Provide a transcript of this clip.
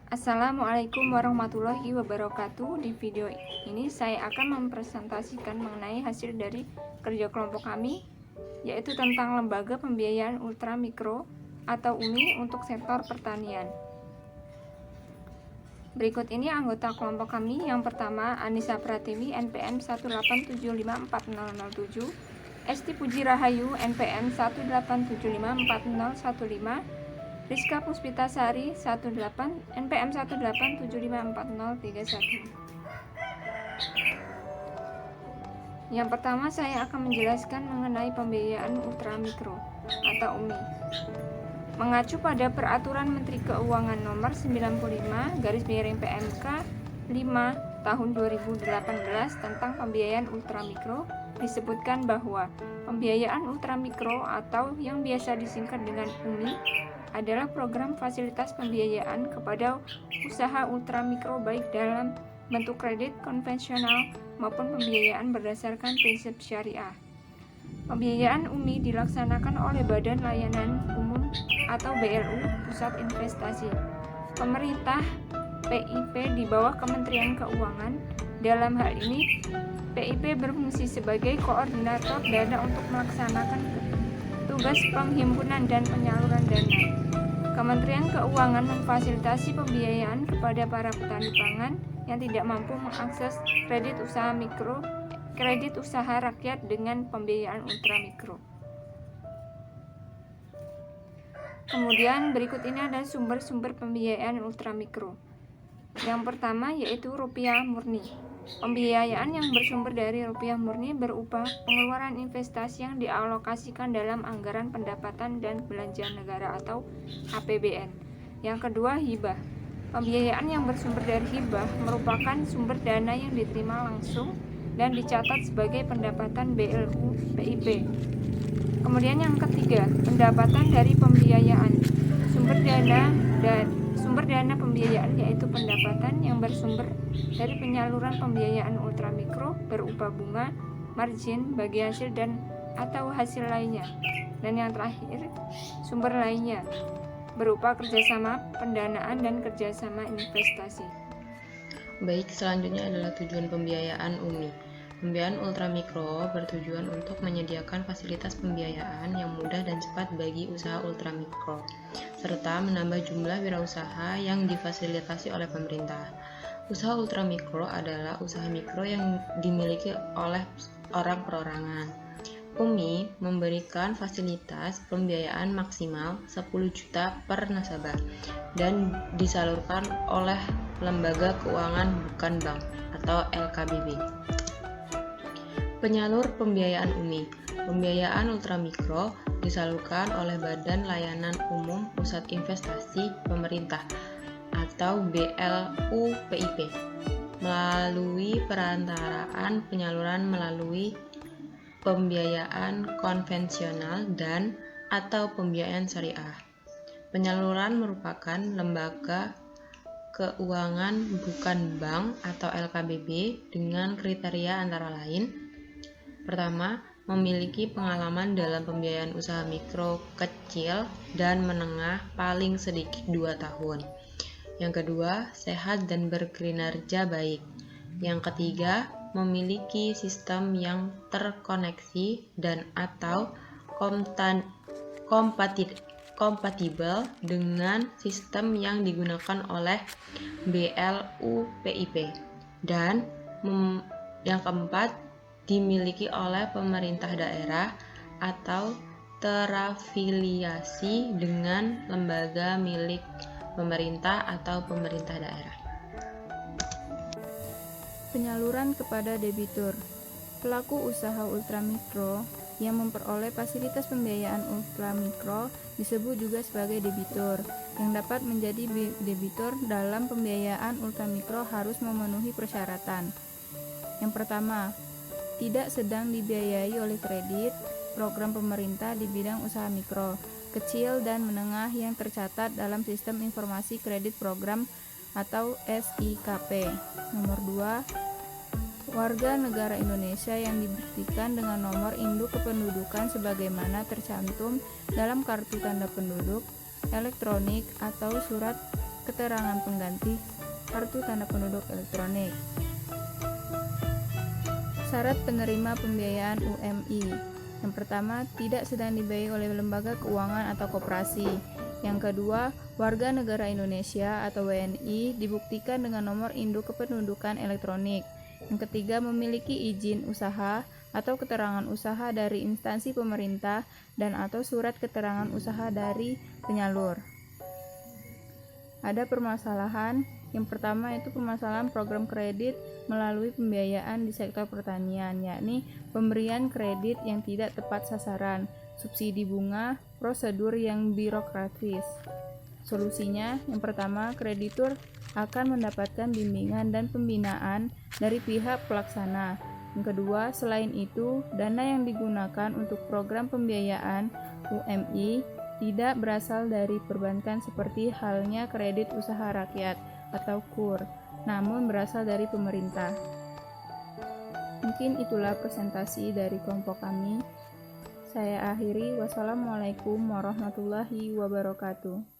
Assalamualaikum warahmatullahi wabarakatuh. Di video ini saya akan mempresentasikan mengenai hasil dari kerja kelompok kami, yaitu tentang Lembaga Pembiayaan Ultramikro atau UMI untuk sektor pertanian. Berikut ini anggota kelompok kami. Yang pertama, Anissa Pratiwi, NPM 187540007, Esti Puji Rahayu, NPM 187540015, Rizka Puspitasari 18 NPM 187540031. Yang pertama, saya akan menjelaskan mengenai pembiayaan ultramikro atau UMI. Mengacu pada Peraturan Menteri Keuangan Nomor 95/PMK 5 Tahun 2018 tentang pembiayaan ultramikro, disebutkan bahwa pembiayaan ultramikro atau yang biasa disingkat dengan UMI adalah program fasilitas pembiayaan kepada usaha ultramikro baik dalam bentuk kredit konvensional maupun pembiayaan berdasarkan prinsip syariah. Pembiayaan UMI dilaksanakan oleh Badan Layanan Umum atau BLU Pusat Investasi, pemerintah, PIP di bawah Kementerian Keuangan. Dalam hal ini, PIP berfungsi sebagai koordinator dana untuk melaksanakan tugas penghimpunan dan penyaluran dana. Kementerian Keuangan memfasilitasi pembiayaan kepada para petani pangan yang tidak mampu mengakses kredit usaha mikro, kredit usaha rakyat dengan pembiayaan ultramikro. Kemudian berikut ini ada sumber-sumber pembiayaan ultramikro. Yang pertama yaitu rupiah murni. Pembiayaan yang bersumber dari rupiah murni berupa pengeluaran investasi yang dialokasikan dalam anggaran pendapatan dan belanja negara atau APBN. Yang kedua, hibah. Pembiayaan yang bersumber dari hibah merupakan sumber dana yang diterima langsung dan dicatat sebagai pendapatan BLU PIP. Kemudian yang ketiga, pendapatan dari pembiayaan. Sumber dana pembiayaan yaitu pendapatan yang bersumber dari penyaluran pembiayaan ultramikro berupa bunga, margin, bagi hasil dan atau hasil lainnya. Dan yang terakhir, sumber lainnya berupa kerjasama pendanaan dan kerjasama investasi. Baik, selanjutnya adalah tujuan pembiayaan UMI. Pembiayaan ultramikro bertujuan untuk menyediakan fasilitas pembiayaan yang mudah dan cepat bagi usaha ultramikro, serta menambah jumlah wirausaha yang difasilitasi oleh pemerintah. Usaha ultramikro adalah usaha mikro yang dimiliki oleh orang perorangan. UMI memberikan fasilitas pembiayaan maksimal 10 juta per nasabah dan disalurkan oleh Lembaga Keuangan Bukan Bank atau LKBB. Penyalur pembiayaan UMI. Pembiayaan ultramikro disalurkan oleh Badan Layanan Umum Pusat Investasi Pemerintah atau BLU PIP melalui perantaraan penyaluran melalui pembiayaan konvensional dan atau pembiayaan syariah. Penyaluran merupakan lembaga keuangan bukan bank atau LKBB dengan kriteria antara lain: pertama, memiliki pengalaman dalam pembiayaan usaha mikro, kecil, dan menengah paling sedikit 2 tahun. Yang kedua, sehat dan berkinerja baik. Yang ketiga, memiliki sistem yang terkoneksi dan atau kompatibel dengan sistem yang digunakan oleh BLU PIP. Dan yang keempat, dimiliki oleh pemerintah daerah atau terafiliasi dengan lembaga milik pemerintah atau pemerintah daerah. Penyaluran kepada debitur. Pelaku usaha ultramikro yang memperoleh fasilitas pembiayaan ultramikro disebut juga sebagai debitur. Yang dapat menjadi debitur dalam pembiayaan ultramikro harus memenuhi persyaratan. Yang pertama, tidak sedang dibiayai oleh kredit, program pemerintah di bidang usaha mikro, kecil dan menengah yang tercatat dalam Sistem Informasi Kredit Program atau SIKP. Nomor 2, warga negara Indonesia yang dibuktikan dengan nomor induk kependudukan sebagaimana tercantum dalam kartu tanda penduduk elektronik atau surat keterangan pengganti kartu tanda penduduk elektronik. Syarat penerima pembiayaan UMI. Yang pertama, tidak sedang dibiayai oleh lembaga keuangan atau koperasi. Yang kedua, warga negara Indonesia atau WNI dibuktikan dengan nomor induk kependudukan elektronik. Yang ketiga, memiliki izin usaha atau keterangan usaha dari instansi pemerintah dan atau surat keterangan usaha dari penyalur. Ada permasalahan. Yang pertama itu permasalahan program kredit melalui pembiayaan di sektor pertanian, yakni pemberian kredit yang tidak tepat sasaran, subsidi bunga, prosedur yang birokratis. Solusinya, yang pertama, kreditur akan mendapatkan bimbingan dan pembinaan dari pihak pelaksana. Yang kedua, selain itu, dana yang digunakan untuk program pembiayaan UMI tidak berasal dari perbankan seperti halnya kredit usaha rakyat atau KUR, namun berasal dari pemerintah. Mungkin itulah presentasi dari kelompok kami. Saya akhiri. Wassalamualaikum warahmatullahi wabarakatuh.